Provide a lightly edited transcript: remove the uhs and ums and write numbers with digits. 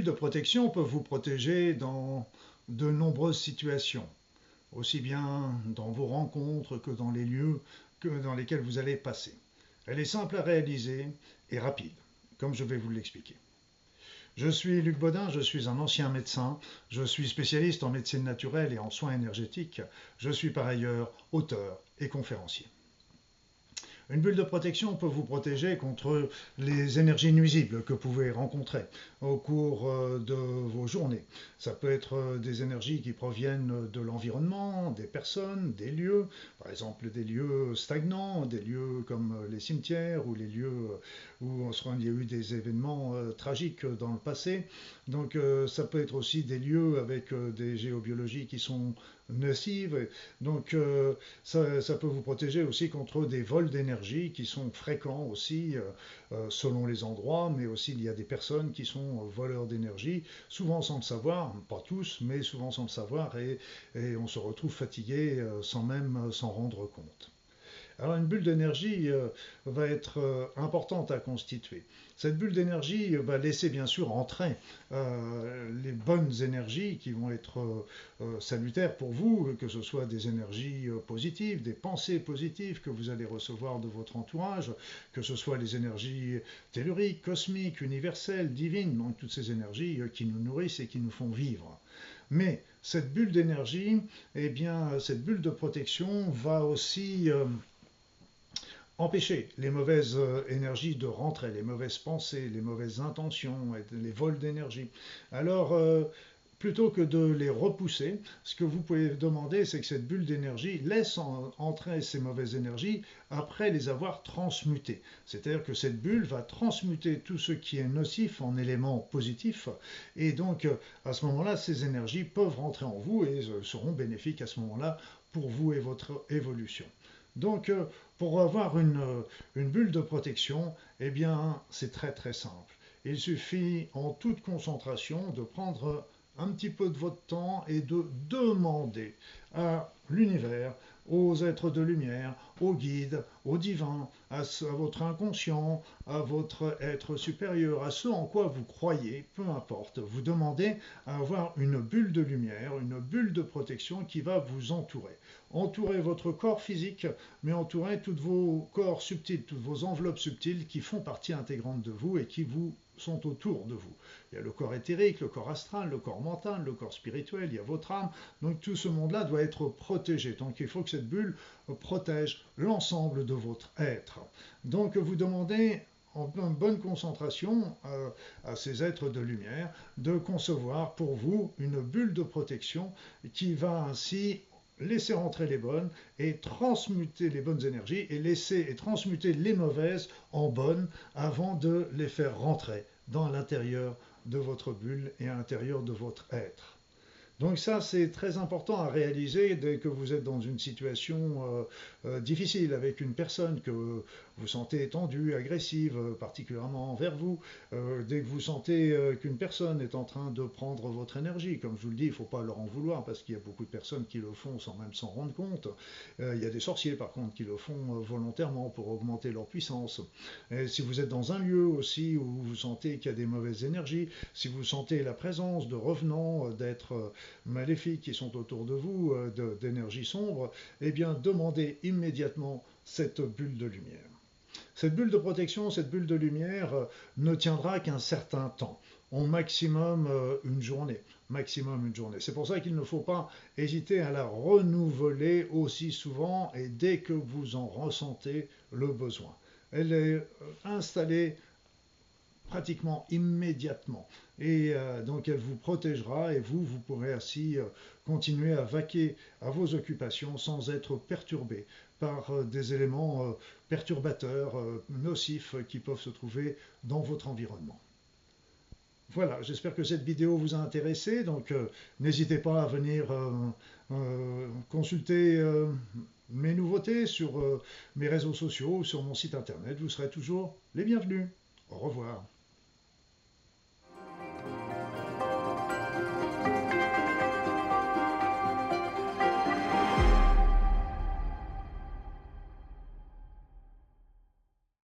de protection peut vous protéger dans de nombreuses situations, aussi bien dans vos rencontres que dans les lieux dans lesquels vous allez passer. Elle est simple à réaliser et rapide, comme je vais vous l'expliquer. Je suis Luc Bodin, je suis un ancien médecin, je suis spécialiste en médecine naturelle et en soins énergétiques, je suis par ailleurs auteur et conférencier. Une bulle de protection peut vous protéger contre les énergies nuisibles que vous pouvez rencontrer au cours de vos journées. Ça peut être des énergies qui proviennent de l'environnement, des personnes, des lieux, par exemple des lieux stagnants, des lieux comme les cimetières ou les lieux où il y a eu des événements tragiques dans le passé. Donc ça peut être aussi des lieux avec des géobiologies qui sont nocives. Donc ça peut vous protéger aussi contre des vols d'énergie qui sont fréquents aussi selon les endroits, mais aussi il y a des personnes qui sont voleurs d'énergie, souvent sans le savoir, pas tous, mais souvent sans le savoir, et on se retrouve fatigué sans même s'en rendre compte. Alors une bulle d'énergie va être importante à constituer. Cette bulle d'énergie va laisser bien sûr entrer les bonnes énergies qui vont être salutaires pour vous, que ce soit des énergies positives, des pensées positives que vous allez recevoir de votre entourage, que ce soit les énergies telluriques, cosmiques, universelles, divines, donc toutes ces énergies qui nous nourrissent et qui nous font vivre. Mais cette bulle d'énergie, eh bien, cette bulle de protection va aussi empêcher les mauvaises énergies de rentrer, les mauvaises pensées, les mauvaises intentions, les vols d'énergie. Alors, plutôt que de les repousser, ce que vous pouvez demander, c'est que cette bulle d'énergie laisse entrer ces mauvaises énergies après les avoir transmutées. C'est-à-dire que cette bulle va transmuter tout ce qui est nocif en éléments positifs, et donc à ce moment-là, ces énergies peuvent rentrer en vous et seront bénéfiques à ce moment-là pour vous et votre évolution. Donc, pour avoir une bulle de protection, eh bien, c'est très très simple. Il suffit en toute concentration de prendre un petit peu de votre temps et de demander à l'univers, aux êtres de lumière, aux guides, au divin, à votre inconscient, à votre être supérieur, à ce en quoi vous croyez, peu importe. Vous demandez à avoir une bulle de lumière, une bulle de protection qui va vous entourer. Entourer votre corps physique, mais entourer tous vos corps subtils, toutes vos enveloppes subtiles qui font partie intégrante de vous et qui vous sont autour de vous. Il y a le corps éthérique, le corps astral, le corps mental, le corps spirituel, il y a votre âme. Donc tout ce monde-là doit être protégé. Donc il faut que cette bulle protège l'ensemble de votre être. Donc vous demandez en bonne concentration à ces êtres de lumière de concevoir pour vous une bulle de protection qui va ainsi laisser rentrer les bonnes et transmuter les bonnes énergies et laisser et transmuter les mauvaises en bonnes avant de les faire rentrer dans l'intérieur de votre bulle et à l'intérieur de votre être. Donc ça, c'est très important à réaliser dès que vous êtes dans une situation difficile avec une personne que vous sentez tendue, agressive, particulièrement envers vous. Dès que vous sentez qu'une personne est en train de prendre votre énergie, comme je vous le dis, il ne faut pas leur en vouloir parce qu'il y a beaucoup de personnes qui le font sans même s'en rendre compte. Il y a des sorciers par contre qui le font volontairement pour augmenter leur puissance. Et si vous êtes dans un lieu aussi où vous sentez qu'il y a des mauvaises énergies, si vous sentez la présence de revenants, d'êtres maléfiques qui sont autour de vous, d'énergie sombre, eh bien demandez immédiatement cette bulle de lumière. Cette bulle de protection, cette bulle de lumière ne tiendra qu'un certain temps, au maximum une journée. Maximum une journée. C'est pour ça qu'il ne faut pas hésiter à la renouveler aussi souvent et dès que vous en ressentez le besoin. Elle est installée pratiquement immédiatement. Et donc elle vous protégera et vous pourrez ainsi continuer à vaquer à vos occupations sans être perturbé par des éléments perturbateurs, nocifs qui peuvent se trouver dans votre environnement. Voilà, j'espère que cette vidéo vous a intéressé, donc n'hésitez pas à venir consulter mes nouveautés sur mes réseaux sociaux ou sur mon site internet, vous serez toujours les bienvenus. Au revoir.